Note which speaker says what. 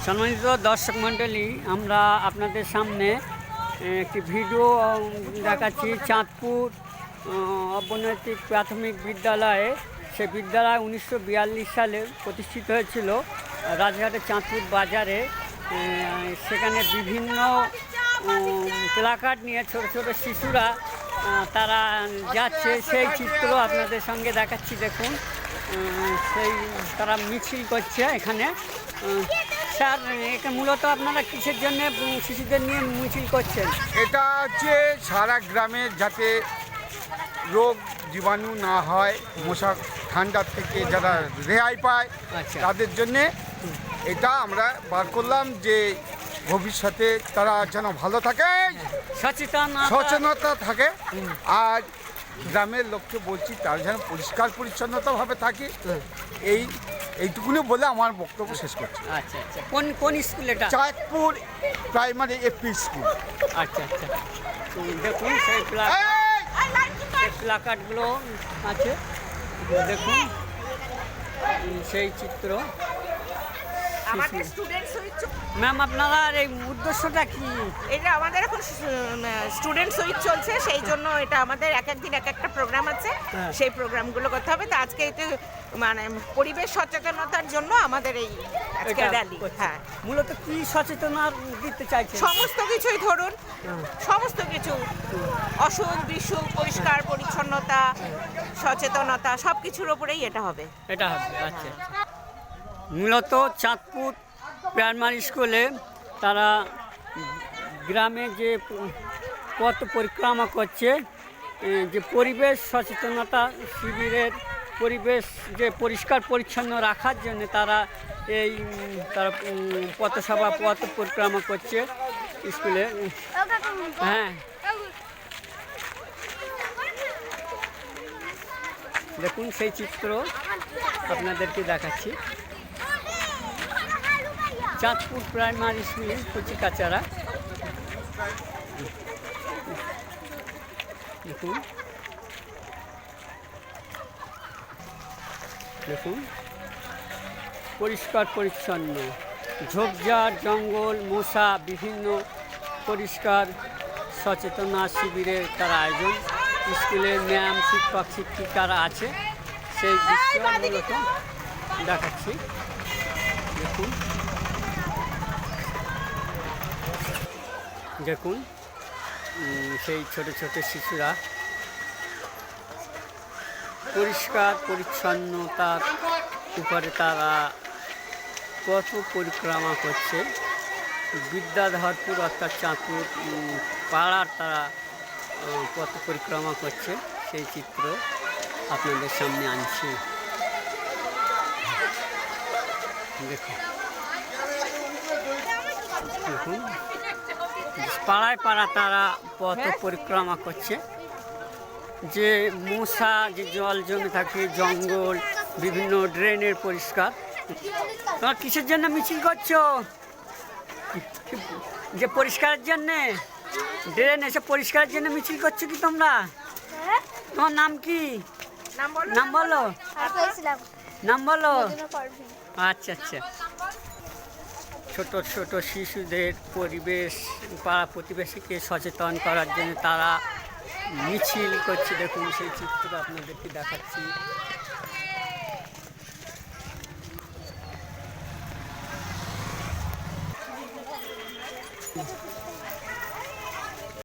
Speaker 1: সম্মানিত দর্শক মণ্ডলী, আমরা আপনাদের সামনে একটি ভিডিও দেখাচ্ছি। চাঁদপুর অবনৈতিক প্রাথমিক বিদ্যালয়ে, সে বিদ্যালয় 1942 সালে প্রতিষ্ঠিত হয়েছিল রাজঘাটের চাঁদপুর বাজারে। সেখানে বিভিন্ন প্লাকার্ড নিয়ে ছোট ছোট শিশুরা তারা যাচ্ছে, সেই চিত্র আপনাদের সঙ্গে দেখাচ্ছি। দেখুন, সেই তারা মিছিল করছে এখানে। স্যার, এটা মূলত আপনারা কিসের জন্য শিশুদের নিয়ে মিছিল করছেন?
Speaker 2: এটা হচ্ছে সারা গ্রামে যাতে রোগ জীবাণু না হয়, মশা ঠান্ডার থেকে যারা রেহাই পায়,
Speaker 1: আচ্ছা,
Speaker 2: তাদের জন্যে এটা আমরা বার করলাম যে ভবিষ্যতে তারা যেন ভালো থাকে, সচেতনতা থাকে। আর গ্রামের লোককে বলছি তারা যেন পরিষ্কার পরিচ্ছন্নতাভাবে থাকে, এইটুকুনি বলে আমার বক্তব্য শেষ করছি।
Speaker 1: আচ্ছা আচ্ছা, কোন স্কুল এটা?
Speaker 2: Chandpur primary AP school.
Speaker 1: আচ্ছা আচ্ছা, দেখুন সেই প্লাকার্ডগুলো আছে, দেখুন সেই চিত্র। ম্যাম, আপনারা এই উদ্দেশ্যটা কি?
Speaker 3: এটা আমাদের এখন স্টুডেন্টস উইক চলছে, সেই জন্য এটা আমাদের এক একদিন এক একটা প্রোগ্রাম আছে, সেই প্রোগ্রামগুলো করতে হবে। তো আজকে এটা মানে পরিবেশ সচেতনতার জন্য আমাদের এই আজকে র্যালি। হ্যাঁ,
Speaker 1: মূলত কি সচেতনতা দিতে চাইছে?
Speaker 3: সমস্ত কিছুই ধরুন, সমস্ত কিছু, অসুখ বিসুখ, পরিষ্কার পরিচ্ছন্নতা, সচেতনতা, সব কিছুর ওপরেই এটা হবে।
Speaker 1: আচ্ছা, মূলত চাঁদপুর প্রাইমারি স্কুলে তারা গ্রামে যে পথ পরিক্রমা করছে, যে পরিবেশ সচেতনতা শিবিরের, পরিবেশ যে পরিষ্কার পরিচ্ছন্ন রাখার জন্য তারা পথসভা পথ পরিক্রমা করছে স্কুলে। হ্যাঁ, দেখুন সেই চিত্র আপনাদেরকে দেখাচ্ছি। চাঁদপুর প্রাইমারি স্কুল কচিকাচারা, দেখুন দেখুন পরিষ্কার পরিচ্ছন্ন, ঝোপঝাড় জঙ্গল মশা বিভিন্ন পরিষ্কার সচেতনা শিবিরের তার আয়োজন। স্কুলের ম্যাম, শিক্ষক শিক্ষিকারা আছে, সেই দৃশ্য মূলত দেখাচ্ছি। দেখুন দেখুন সেই ছোট ছোট শিশুরা পরিষ্কার পরিচ্ছন্নতার উপরে তারা পথ পরিক্রমা করছে। বিদ্যাধরপুর অর্থাৎ চাঁদপুর পাড়ার তারা পথ পরিক্রমা করছে, সেই চিত্র আপনাদের সামনে আনছি। দেখুন পাড়ায় পাড়া তারা পথ পরিক্রমা করছে। যে মশা, যে জল জমে থাকে, জঙ্গল, বিভিন্ন ড্রেনের পরিষ্কার। তোমরা কিসের জন্য মিছিল করছো? যে পরিষ্কারের জন্যে, ড্রেন এসে পরিষ্কারের জন্য মিছিল করছো কি তোমরা? তোমার নাম কি? নাম বলো, নাম বলো। আচ্ছা আচ্ছা, ছোট ছোট শিশুদের পরিবেশ, পাড়া প্রতিবেশীকে সচেতন করার জন্য তারা মিছিল করছে। দেখুন সেই চিত্র আপনাদেরকে দেখাচ্ছি।